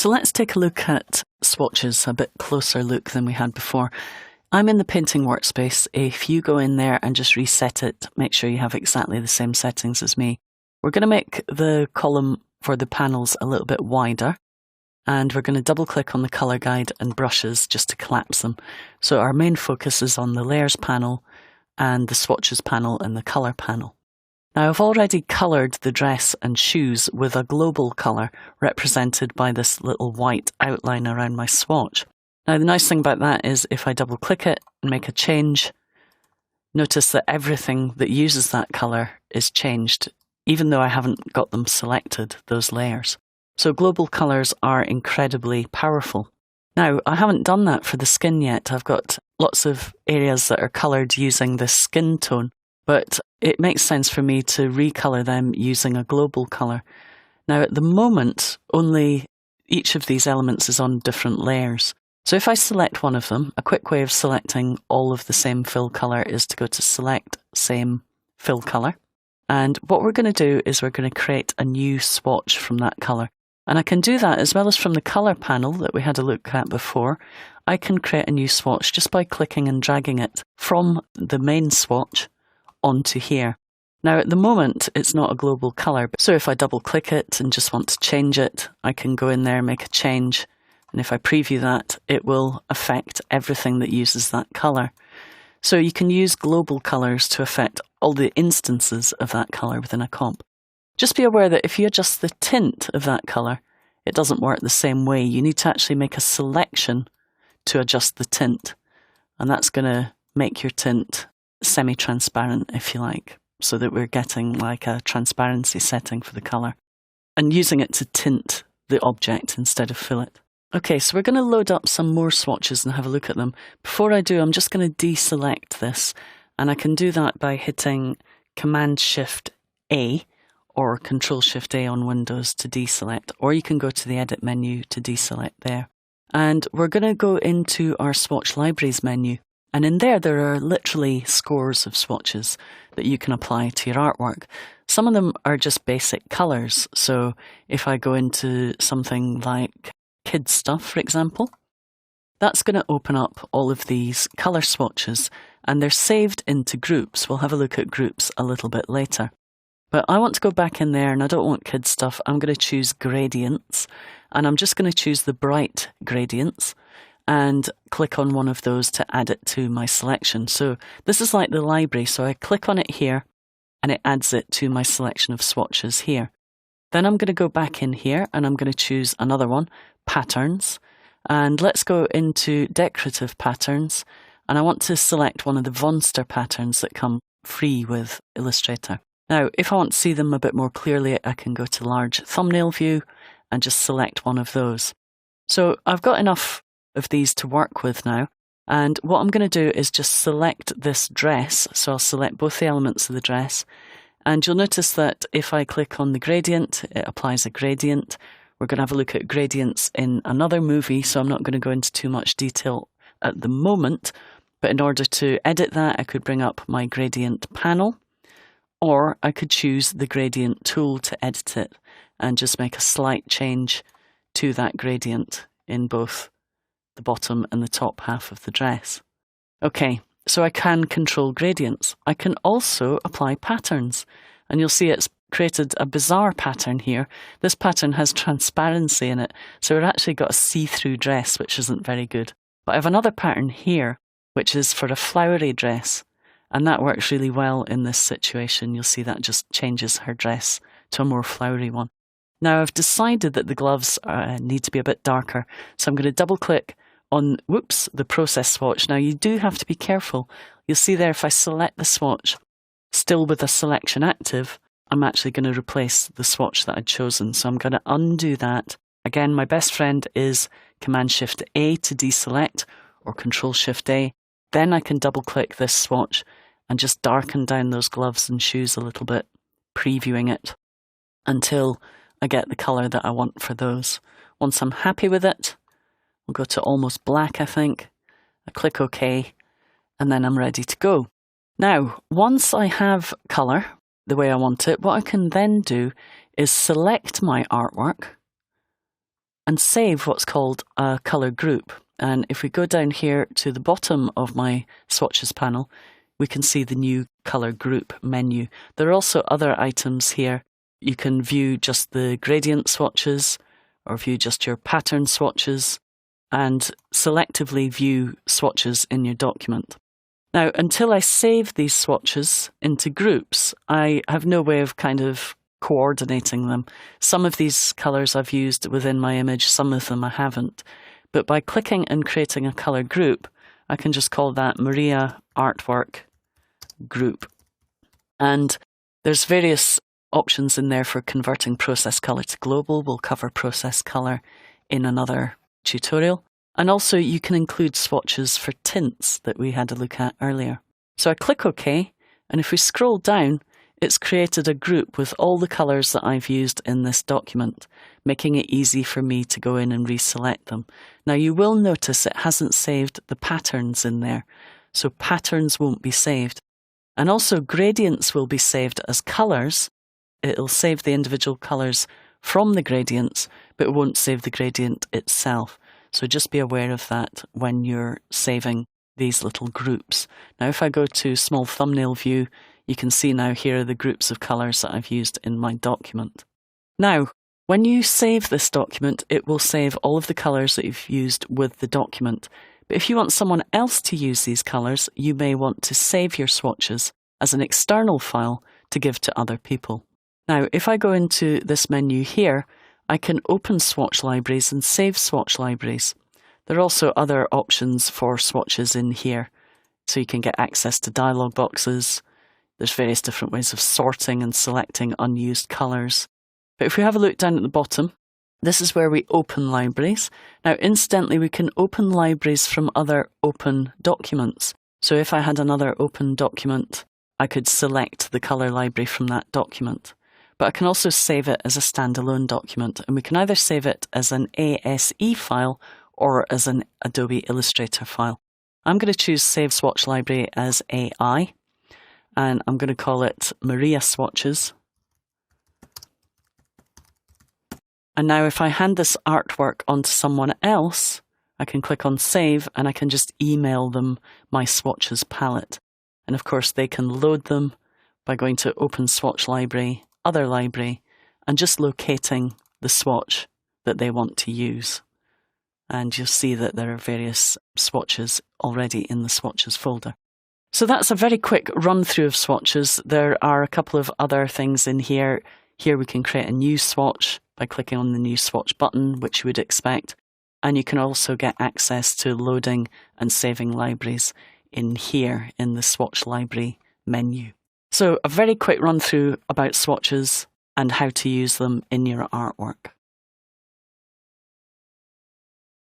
So let's take a look at swatches, a bit closer look than we had before. I'm in the painting workspace. If you go in there and just reset it, make sure you have exactly the same settings as me. We're going to make the column for the panels a little bit wider, and we're going to double click on the color guide and brushes just to collapse them. So our main focus is on the layers panel and the swatches panel and the color panel. Now I've already coloured the dress and shoes with a global colour represented by this little white outline around my swatch. Now the nice thing about that is if I double click it and make a change, notice that everything that uses that colour is changed, even though I haven't got them selected, those layers. So global colours are incredibly powerful. Now I haven't done that for the skin yet. I've got lots of areas that are coloured using this skin tone, but it makes sense for me to recolour them using a global colour. Now at the moment, only each of these elements is on different layers. So if I select one of them, a quick way of selecting all of the same fill colour is to go to Select, Same, Fill Colour. And what we're going to do is we're going to create a new swatch from that colour. And I can do that as well as from the colour panel that we had a look at before. I can create a new swatch just by clicking and dragging it from the main swatch onto here. Now at the moment it's not a global colour, so if I double click it and just want to change it, I can go in there, make a change, and if I preview that, it will affect everything that uses that colour. So you can use global colours to affect all the instances of that colour within a comp. Just be aware that if you adjust the tint of that colour, it doesn't work the same way. You need to actually make a selection to adjust the tint, and that's going to make your tint semi-transparent, if you like, so that we're getting like a transparency setting for the colour and using it to tint the object instead of fill it. Okay, so we're going to load up some more swatches and have a look at them. Before I do, I'm just going to deselect this, and I can do that by hitting Command-Shift-A or Control-Shift-A on Windows to deselect, or you can go to the Edit menu to deselect there. And we're going to go into our Swatch Libraries menu. And in there are literally scores of swatches that you can apply to your artwork. Some of them are just basic colours. So if I go into something like kids stuff, for example, that's going to open up all of these colour swatches, and they're saved into groups. We'll have a look at groups a little bit later. But I want to go back in there, and I don't want kids stuff. I'm going to choose gradients, and I'm just going to choose the bright gradients and click on one of those to add it to my selection. So this is like the library, so I click on it here and it adds it to my selection of swatches here. Then I'm going to go back in here and I'm going to choose another one, patterns, and let's go into decorative patterns, and I want to select one of the Vonster patterns that come free with Illustrator. Now if I want to see them a bit more clearly, I can go to large thumbnail view and just select one of those. So I've got enough of these to work with now, and what I'm going to do is just select this dress. So I'll select both the elements of the dress, and you'll notice that if I click on the gradient, it applies a gradient. We're going to have a look at gradients in another movie, so I'm not going to go into too much detail at the moment, but in order to edit that, I could bring up my gradient panel, or I could choose the gradient tool to edit it and just make a slight change to that gradient in both the bottom and the top half of the dress. Okay, so I can control gradients. I can also apply patterns, and you'll see it's created a bizarre pattern here. This pattern has transparency in it, so we've actually got a see-through dress, which isn't very good. But I have another pattern here, which is for a flowery dress, and that works really well in this situation. You'll see that just changes her dress to a more flowery one. Now I've decided that the gloves need to be a bit darker, so I'm going to double click on, the process swatch. Now you do have to be careful. You'll see there if I select the swatch, still with a selection active, I'm actually going to replace the swatch that I'd chosen. So I'm going to undo that. Again, my best friend is Command-Shift-A to deselect, or Control-Shift-A. Then I can double click this swatch and just darken down those gloves and shoes a little bit, previewing it until I get the colour that I want for those. Once I'm happy with it, we'll go to almost black, I think. I click OK, and then I'm ready to go. Now, once I have colour the way I want it, what I can then do is select my artwork and save what's called a color group. And if we go down here to the bottom of my swatches panel, we can see the new color group menu. There are also other items here. You can view just the gradient swatches or view just your pattern swatches and selectively view swatches in your document. Now, until I save these swatches into groups, I have no way of kind of coordinating them. Some of these colours I've used within my image, some of them I haven't. But by clicking and creating a colour group, I can just call that Maria Artwork Group. And there's various options in there for converting process colour to global. We'll cover process colour in another tutorial. And also you can include swatches for tints that we had a look at earlier. So I click OK, and if we scroll down, it's created a group with all the colours that I've used in this document, making it easy for me to go in and reselect them. Now you will notice it hasn't saved the patterns in there, so patterns won't be saved. And also gradients will be saved as colours. It'll save the individual colours from the gradients, but it won't save the gradient itself. So just be aware of that when you're saving these little groups. Now if I go to small thumbnail view, you can see now here are the groups of colours that I've used in my document. Now, when you save this document, it will save all of the colours that you've used with the document. But if you want someone else to use these colours, you may want to save your swatches as an external file to give to other people. Now, if I go into this menu here, I can open swatch libraries and save swatch libraries. There are also other options for swatches in here. So you can get access to dialog boxes. There's various different ways of sorting and selecting unused colours. But if we have a look down at the bottom, this is where we open libraries. Now, incidentally, we can open libraries from other open documents. So if I had another open document, I could select the colour library from that document. But I can also save it as a standalone document, and we can either save it as an ASE file or as an Adobe Illustrator file. I'm going to choose Save Swatch Library as AI, and I'm going to call it Maria Swatches. And now if I hand this artwork onto someone else, I can click on Save and I can just email them my swatches palette. And of course they can load them by going to Open Swatch Library, Other Library, and just locating the swatch that they want to use. And you'll see that there are various swatches already in the swatches folder. So that's a very quick run through of swatches. There are a couple of other things in here. Here we can create a new swatch by clicking on the new swatch button, which you would expect. And you can also get access to loading and saving libraries in here in the swatch library menu. So a very quick run through about swatches and how to use them in your artwork.